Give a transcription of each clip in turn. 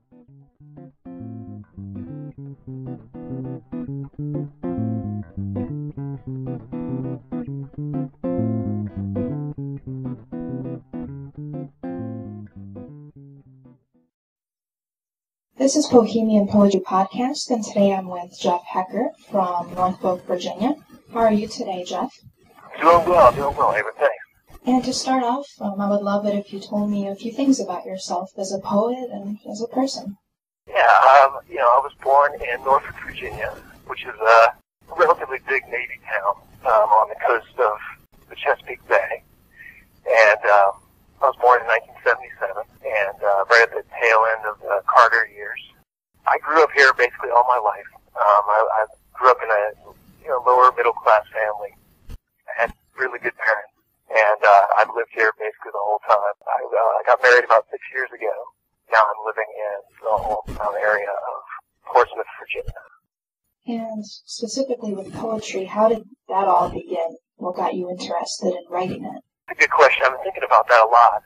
This is Poehemian Podcast, and today I'm with Jeff Hecker from Norfolk, Virginia. How are you today, Jeff? Doing well, Eva. Thanks. And to start off, I would love it if you told me a few things about yourself as a poet and as a person. Yeah, I was born in Norfolk, Virginia, which is a relatively big Navy town on the coast of the Chesapeake Bay. And I was born in 1977, and right at the tail end of the Carter years. I grew up here basically all my life. I grew up in a lower middle class family. I had really good parents, and I've lived here basically the whole time. I got married about 6 years ago. Now I'm living in the hometown area of Portsmouth, Virginia. And specifically with poetry, how did that all begin? What got you interested in writing it? That's a good question. I've been thinking about that a lot.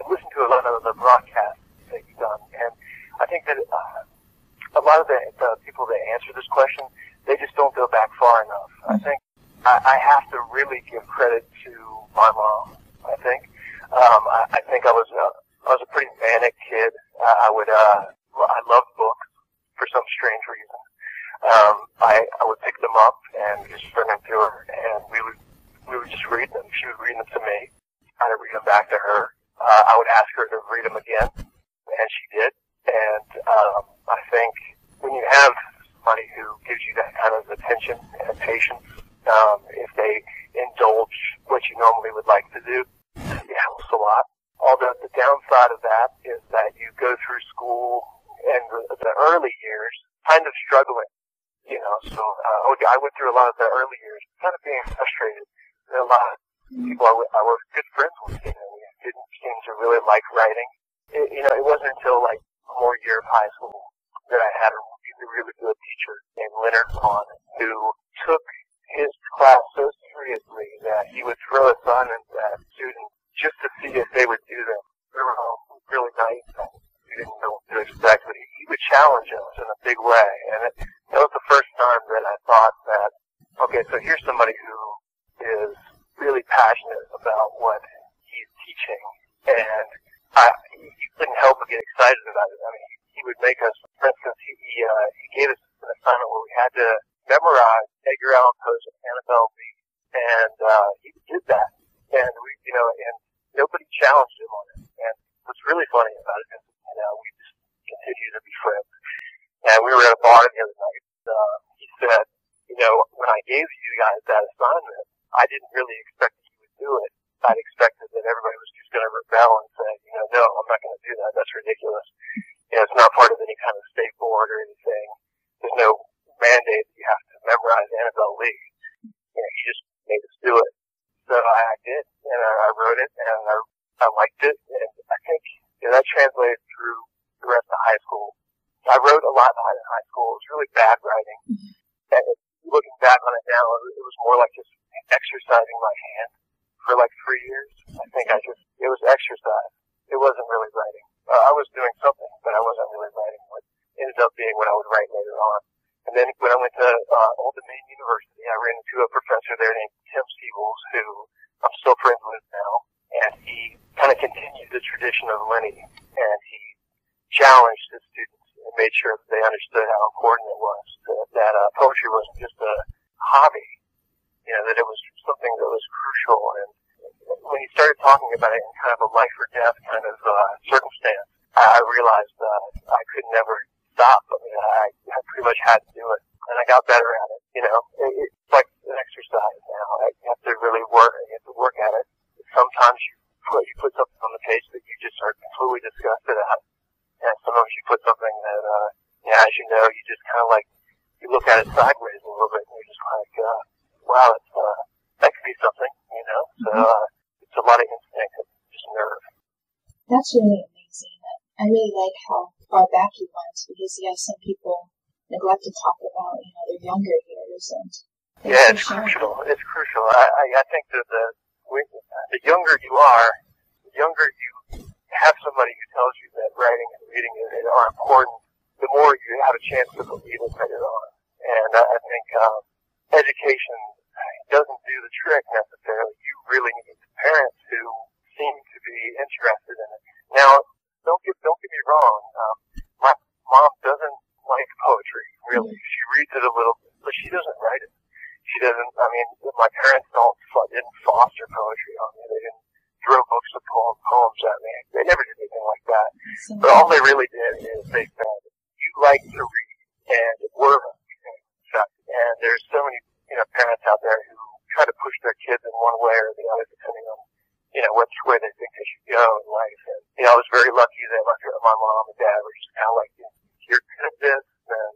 I've listened to a lot of the broadcasts that you've done, and I think that a lot of the people that answer this question, they just don't go back far enough. I think I have to really give credit to my mom. I think I was a pretty manic kid. I loved books for some strange reason. I would pick them up and just bring them to her, and we would just read them. She would read them to me. I'd read them back to her. I would ask her to read them again, and she did. And I think when you have somebody who gives you that kind of attention and patience, if they indulge what you normally would like to do, it helps a lot. Although the downside of that is that you go through school in the early years kind of struggling, So I went through a lot of the early years kind of being frustrated. There are a lot of people I was good friends with, we didn't seem to really like writing. It wasn't until like more year of high school that I had a really good teacher named Leonard Vaughn who took his class so seriously that he would throw assignments at students just to see if they would do them. We were all really naive and we didn't know what to expect, but he would challenge us in a big way. And that was the first time that I thought that, okay, so here's somebody who is really passionate about what he's teaching, and you couldn't help but get excited about it. I mean, he would make us, for instance, he gave us an assignment where we had to memorize Edgar Allan Poe's Annabelle Lee, and he did that, and and nobody challenged him on it. And what's really funny about it is, we just continue to be friends. And we were at a bar the other night. He said, when I gave you guys that assignment, I didn't really expect that you would do it. I'd expected that everybody was just going to rebel and say, no, I'm not going to do that. That's ridiculous. It's not part of any kind of state board or anything. There's no mandate that you have to memorize Annabelle Lee. He just made us do it. So I did, and I wrote it, and I liked it, and I think that translated through the rest of high school. I wrote a lot in high school. It was really bad writing. And looking back on it now, it was more like just exercising my hand for like 3 years. I think it was exercise. It wasn't really writing. I was doing something, but I wasn't really writing what ended up being what I would write later on. And then when I went to Old Dominion University, I ran into a professor there named Tim Siebels, who I'm still friends with now. And he kind of continued the tradition of Lenny, and he challenged his students and made sure that they understood how important it was that poetry wasn't just a hobby, that it was something that was crucial. And when he started talking about it in kind of a life or death kind of circumstance, I realized I could never stop. I mean, I pretty much had to do it, and I got better at it. It's like an exercise now. You have to really work. You have to work at it. Sometimes you put something on the page that you just are completely disgusted at, and sometimes you put something that, as you know, you just kind of like you look at it sideways a little bit, and you're just like, wow, that could be something, So it's a lot of instinct and just nerve. That's really amazing. I really like how far back you went, because some people neglect to talk about their younger years, and it's crucial. It's crucial. I think that the younger you are, the younger you have somebody who tells you that writing and reading are important, the more you have a chance to believe it later on. And I think education doesn't do the trick necessarily. You really need parents who seem to be interested in it. Now, don't get me wrong. My mom doesn't like poetry, really. She reads it a little bit, but she doesn't write it. She doesn't, my parents didn't foster poetry on me. They didn't throw books of poems at me. They never did anything like that. But all they really did is they said, you like to read, and we're and there's so many, parents out there who try to push their kids in one way or the other, depending on, which way they think they should go in life. And, I was very lucky that my mom and dad were just kind of like, you're good at this, then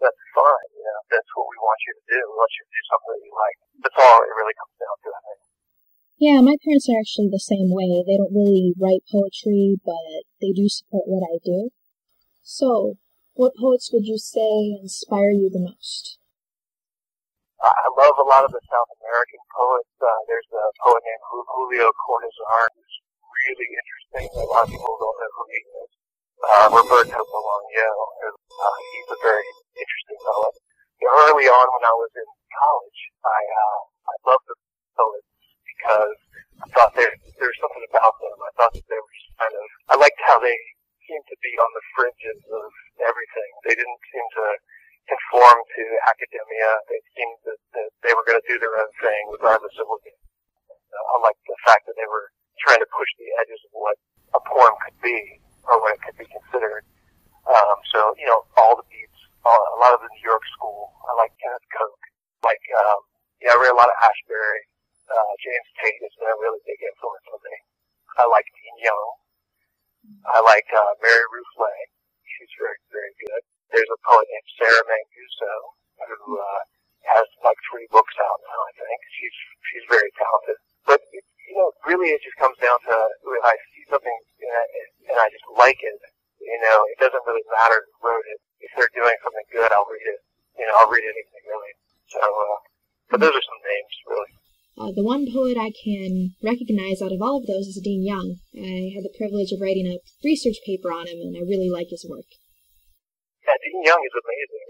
that's fine. That's what we want you to do. We want you to do something that you like. That's all it really comes down to, I think. Yeah, my parents are actually the same way. They don't really write poetry, but they do support what I do. So, what poets would you say inspire you the most? I love a lot of the South American poets. There's a poet named Julio Cortázar who's really interesting. A lot of people don't know who he is. Roberto Bolaño, he's a very interesting poet. Early on when I was in college, I loved the poets because I thought there was something about them. I thought that they were just I liked how they seemed to be on the fringes of everything. They didn't seem to conform to academia. They seemed that they were going to do their own thing regardless of what they did. I liked the fact that they were trying to push the edges of what a poem could be or what it could be considered. So, all the beats, a lot of the New York school. I like Kenneth Coke. I read a lot of Ashbery. James Tate has been a really big influence on me. I like Dean Young. I like Mary Ruth Lay. She's very, very good. There's a poet named Sarah Manguso who has 3 books out now, I think. She's very talented. But, really it just comes down to when I see something and I just like it, it doesn't really matter who wrote it. If they're doing something good, I'll read it. I'll read anything really. So, but those are some names, really. The one poet I can recognize out of all of those is Dean Young. I had the privilege of writing a research paper on him, and I really like his work. Yeah, Dean Young is amazing.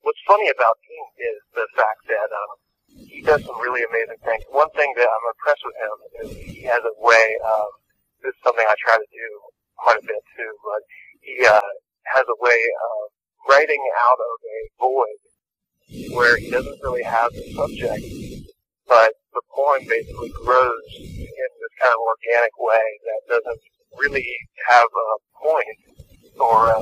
What's funny about Dean is the fact that he does some really amazing things. One thing that I'm impressed with him is he has a way of, this is something I try to do quite a bit too, but he has a way of writing out of a void where he doesn't really have the subject, but the poem basically grows in this kind of organic way that doesn't really have a point or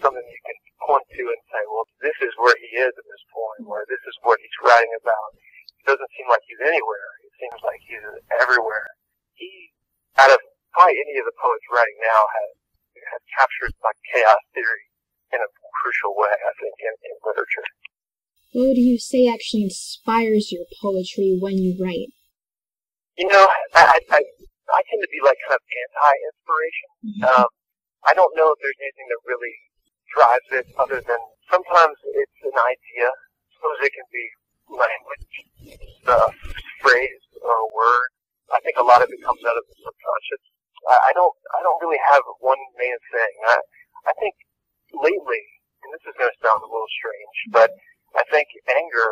something you can point to and say, well, this is where he is in this poem, or this is what he's writing about. It doesn't seem like he's anywhere. It seems like he's everywhere. He, out of probably any of the poets writing now, has captured chaos theory in a crucial way, I think, in literature. What do you say actually inspires your poetry when you write? I tend to be kind of anti-inspiration. I don't know if there's anything that really drives it other than sometimes it's an idea. Suppose it can be language, a phrase or a word. I think a lot of it comes out of the subconscious. I don't really have one main thing. I think lately, and this is going to sound a little strange, but I think anger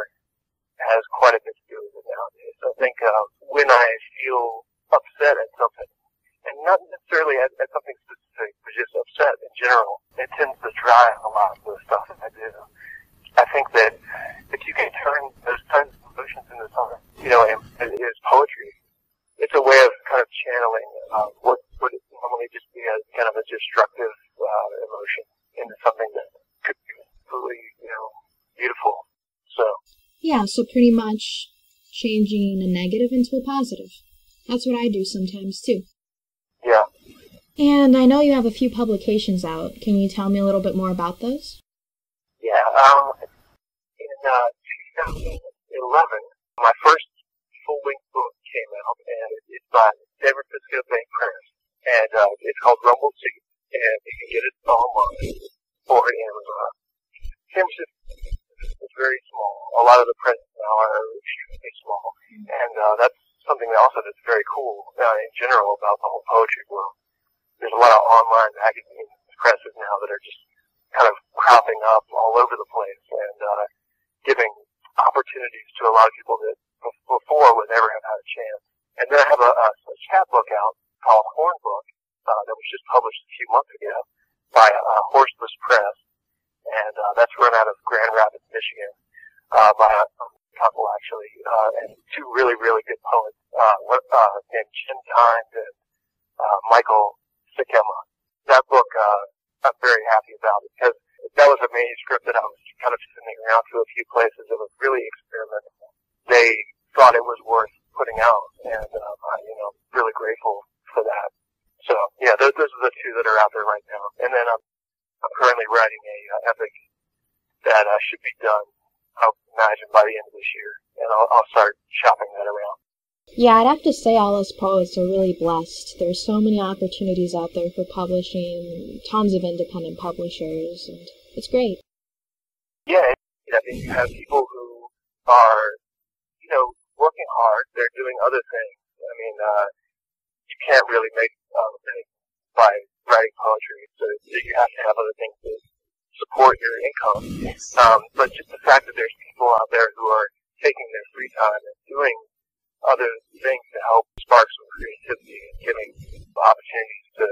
has quite a bit to do with it nowadays. I think when I feel upset at something, and not necessarily at something specific, but just upset in general, it tends to drive a lot of the stuff that I do. I think that if you can turn those kinds of emotions into something, it is poetry. It's a way of kind of channeling what would normally just be a kind of a destructive emotion into something that could be really, beautiful. Yeah, so pretty much changing a negative into a positive. That's what I do sometimes, too. Yeah. And I know you have a few publications out. Can you tell me a little bit more about those? Yeah, in 2011, my first full-length book came out, and it's by San Francisco Bay Press, and it's called Rumble Seed, and you can get it online or Amazon. San Francisco is very small. A lot of the presses now are extremely small, and that's something that also that's very cool in general about the whole poetry world. there's a lot of online magazine presses now that are just kind of cropping up all over the place and giving opportunities to a lot of people that before would never have had a chance. And then I have a chapbook out called Hornbook that was just published a few months ago by Horseless Press, and that's run out of Grand Rapids, Michigan, by a couple actually, and two really, really good poets, named Jim Kind and Michael Sikema. That book I'm very happy about it because that was a manuscript that I was kind of sending around to a few places. It was really experimental. They thought it was worth putting out, and I'm really grateful for that. So yeah, those are the two that are out there right now. And then I'm currently writing a epic that should be done, I'll imagine, by the end of this year, and I'll start shopping that around. Yeah, I'd have to say all us poets are really blessed. There's so many opportunities out there for publishing, tons of independent publishers, and it's great. Yeah, I mean, you have people who are, working hard. They're doing other things. I mean, you can't really make money by writing poetry, so you have to have other things to support your income. Yes. But just the fact that there's people out there who are taking their free time and doing other things to help spark some creativity and giving opportunities to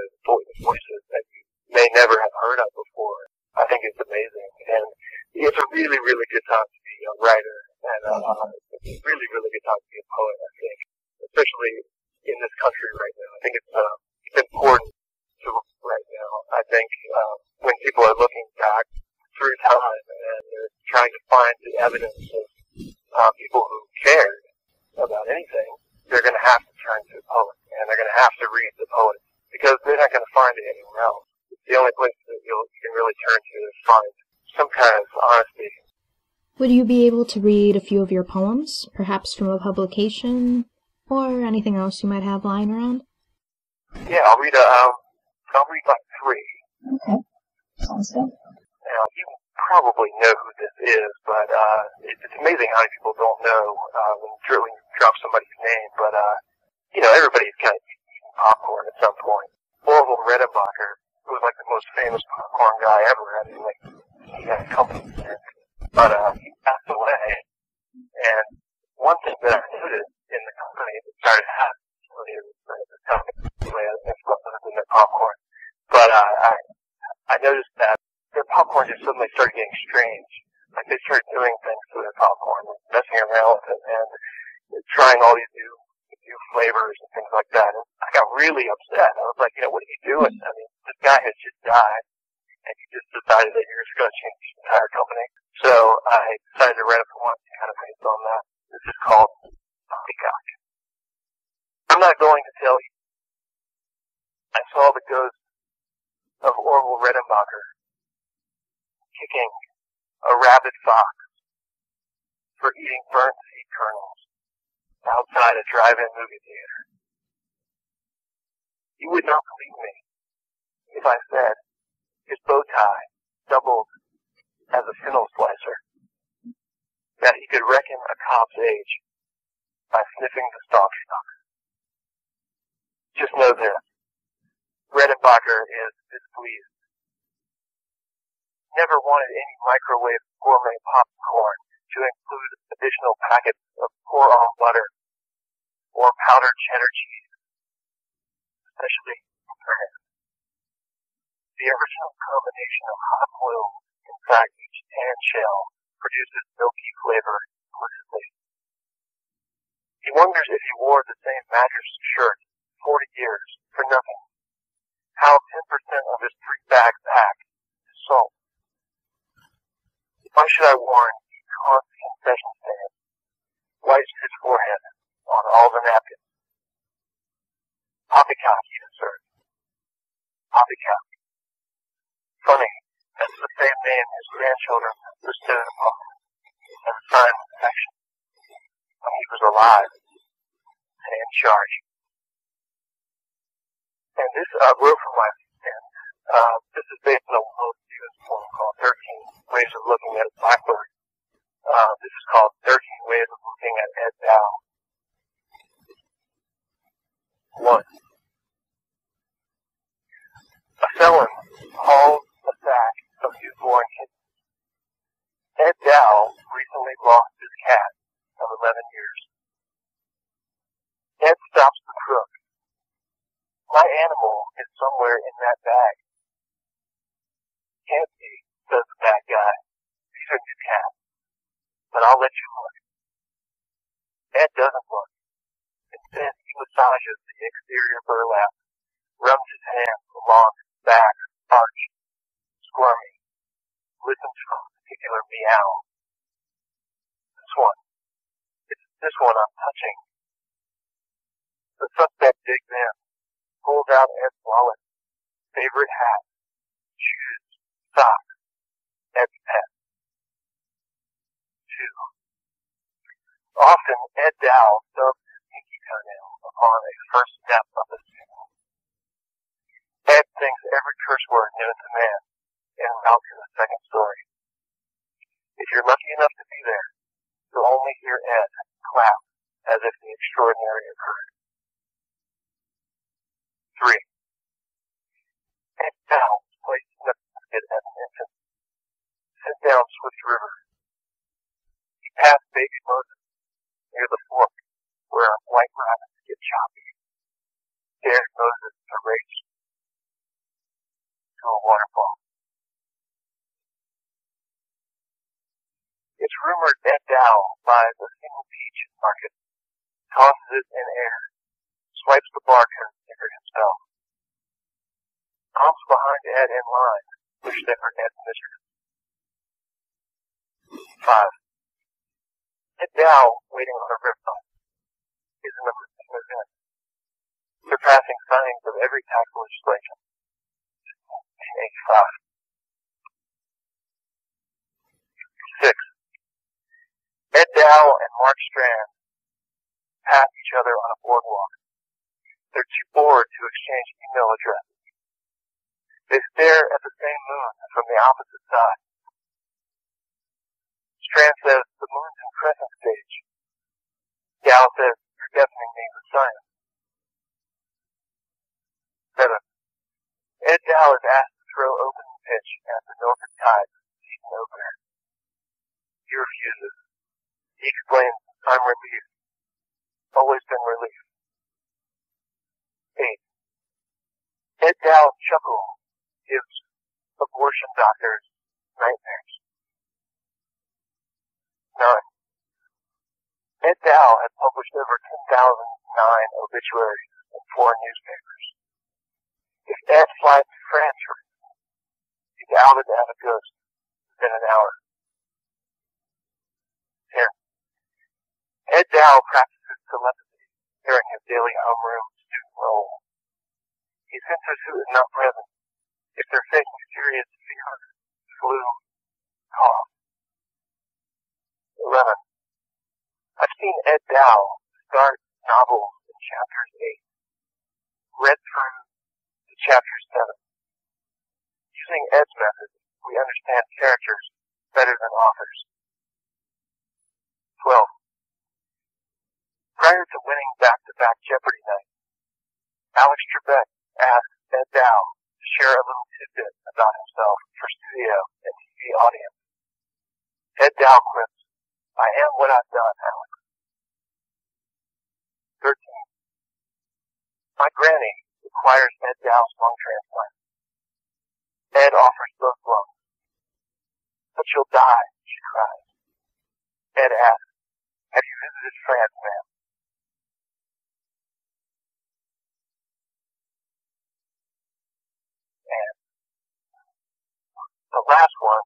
voices that you may never have heard of before, I think it's amazing. And it's a really, really good time to be a writer, and it's a really, really good time to be a poet, I think, especially in this country right now. I think it's important to right now. I think when people are looking back through time and they're trying to find the evidence of people who cared about anything, they're going to have to turn to the poet, and they're going to have to read the poet, because they're not going to find it anywhere else. It's the only place that you can really turn to find some kind of honesty. Would you be able to read a few of your poems, perhaps from a publication, or anything else you might have lying around? Yeah, I'll read like 3. Okay. Sounds good. Now, you probably know who this is, but it's amazing how many people don't know when you drop somebody's name. But everybody's kind of eating popcorn at some point. Orville Redenbacher, who was like the most famous popcorn guy ever. I mean, like, he had a company there, but he passed away. And one thing that I noticed in the company that started happening the company in their popcorn, but I noticed that their popcorn just suddenly started getting strange. Like, they started doing things to their popcorn, messing around with it, and trying all these new flavors and things like that. And I got really upset. I was like, what are you doing? I mean, this guy has just died, and you just decided that you're just going to change the entire company. So I decided to write a poem kind of based on that. This is called Poppycock. I'm not going to tell you. I saw the ghost of Orville Redenbacher kicking a rabid fox for eating burnt seed kernels outside a drive-in movie theater. You would not believe me if I said his bow tie doubled as a fennel slicer, that he could reckon a cop's age by sniffing the stalk shock. Just know this, Redenbacher is displeased. Never wanted any microwave gourmet popcorn to include additional packets of pour-on butter or powdered cheddar cheese, especially bread. The original combination of hot oil inside each tan shell produces milky flavor implicitly. He wonders if he wore the same mattress shirt 40 years for nothing. How 10% of his 3-bag pack is salt. Why should I warn the constant concession stand wipes his forehead on all the napkins? Poppycock, he asserts. Poppycock. Funny, that's the same name his grandchildren bestowed upon him as a sign of affection when he was alive and in charge. And this wrote from my pen. This is based on a Will Stevens poem called 13 Ways of Looking at a Blackbird. This is called 13 Ways of Looking at Ed Dow. 1. that bag? Can't be, says the bad guy. These are new cats, but I'll let you look. Ed doesn't look. Instead, he massages the exterior burlap, rubs his hands along his back, arch, squirming, listens for a particular meow. It's this one I'm touching. The suspect digs in, pulls out Ed's wallet, favorite hat, shoes, socks, Ed's pet. 2. Often, Ed Dow stubs his pinky toenail upon a first step of the stairwell. Ed thinks every curse word known to man en route to the second story. If you're lucky enough to be there, you'll only hear Ed clap as if the extraordinary occurred. 3. Ed Dow was placed in a basket as an infant, sent down Swift River. He passed baby Moses near the fork where white rabbits get choppy. Dared Moses to race to a waterfall. It's rumored Ed Dow buys a single peach at market, tosses it in air, swipes the barcode sticker himself. Comes behind Ed in line, wish they were Ed's mistress. 5. Ed Dow, waiting on a riptide, is an event, surpassing signings of every tax legislation. 85. 6. Ed Dow and Mark Strand pass each other on a boardwalk. They're too bored to exchange email addresses. They stare at the same moon from the opposite side. Strand says, the moon's in crescent stage. Dow says, you're deafening me with science. 7. Ed Dow is asked to throw opening pitch at the Norfolk Tides season opener. He refuses. He explains, I'm relief. Always been relief. 8. Ed Dow's chuckle gives abortion doctors nightmares. 9. Ed Dow has published over 10,009 obituaries in 4 newspapers. If Ed flies to France, he's outed as a ghost within an hour. 10. Ed Dow practices telepathy during his daily homeroom student role. He senses who is not present if they're facing serious fever, flu, cough. 11. I've seen Ed Dow start novels in chapters 8, read through to chapter 7. Using Ed's method, we understand characters better than authors. 12. Prior to winning back-to-back Jeopardy night, Alex Trebek asked Ed Dow to share a little tidbit about himself for studio and TV audience. Ed Dow quips, I am what I've done, Alex. 13. My granny requires Ed Dow's lung transplant. Ed offers both lungs. But you'll die, she cries. Ed asks, have you visited France, ma'am? And the last one,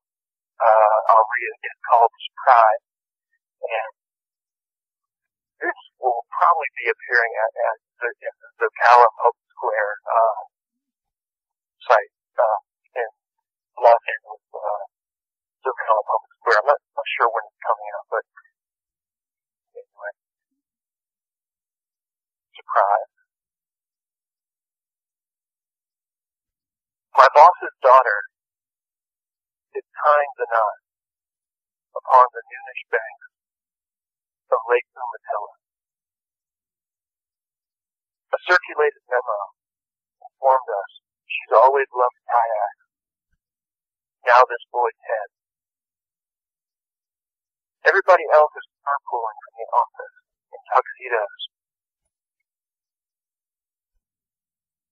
I'll read it, is called Surprise. And this will probably be appearing at the Ocala Public Square site in Los Angeles, the Ocala Public Square. I'm not sure when it's coming out, but anyway. Surprise. My boss's daughter is tying the knot upon the noonish banks of Lake Umatilla. A circulated memo informed us she's always loved kayaks. Now this boy's head. Everybody else is carpooling from the office in tuxedos.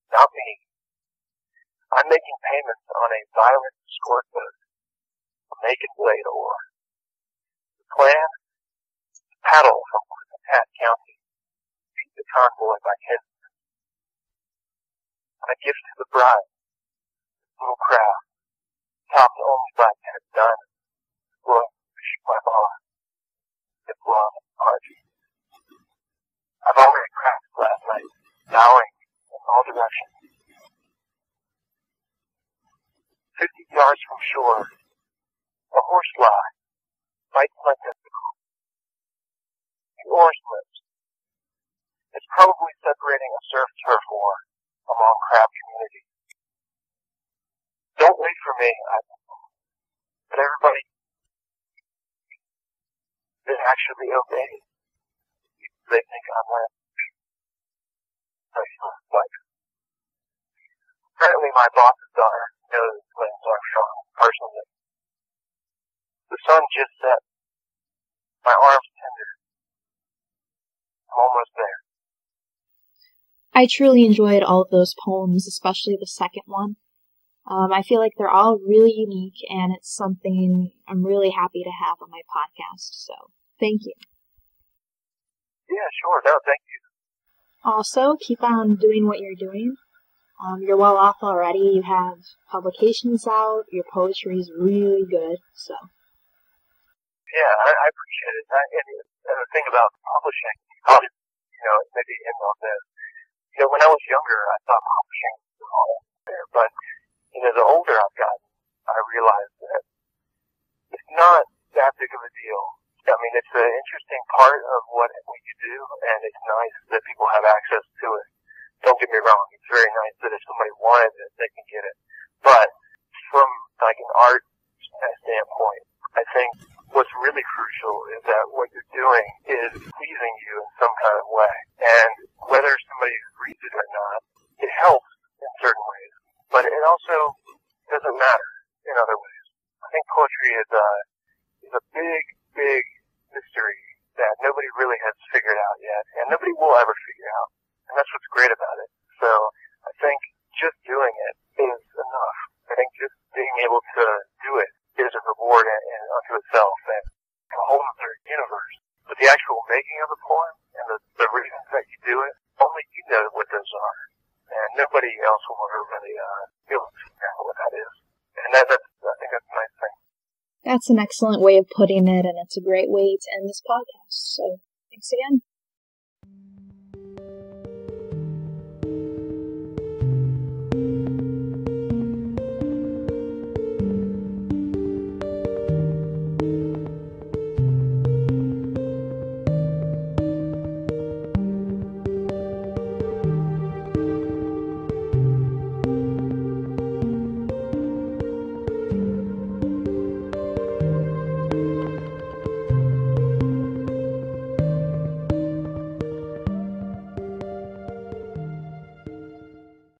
Not me. I'm making payments on a violent escort boat, a naked blade oar. The plan? Paddle from Pat County, beat the convoy by 10 minutes. A gift to the bride, little craft, topped only by 10 diamonds, blowing my bond, the blonde party. I've already crashed last night, bowing in all directions. 50 yards from shore, a horse fly bites my testicle. The oars lips. It's probably separating a surf turf war among crab communities. Don't wait for me, but everybody is actually obeying. They think I'm like. Apparently my boss's daughter knows Lance Armstrong personally. The sun just set. My arms tender. I'm almost there. I truly enjoyed all of those poems, especially the second one. I feel like they're all really unique, and it's something I'm really happy to have on my podcast, so thank you. Yeah, sure. No, thank you. Also, keep on doing what you're doing. You're well off already. You have publications out. Your poetry is really good, so. Yeah, I appreciate it. And the thing about publishing, I'll just, maybe end on this. When I was younger, I thought publishing was all there, but, the older I've gotten, I realized that it's not that big of a deal. I mean, it's an interesting part of what you do, and it's nice that people have access to it. Don't get me wrong, it's very nice that if somebody wanted it, they can get it. But from like an art standpoint, I think what's really crucial is that what you're doing is pleasing you in some kind of way. And whether somebody reads it or not, it helps in certain ways. But it also doesn't matter in other ways. I think poetry is a big, big mystery that nobody really has figured out yet, and nobody will ever figure out. And that's what's great about it. So I think just doing it is enough. I think just being able to do it is a reward unto itself and a whole other universe. But the actual making of the poem and the reasons that you do it, only you know what those are. And nobody else will ever really be able to figure out what that is. And I think that's a nice thing. That's an excellent way of putting it, and it's a great way to end this podcast. So, thanks again.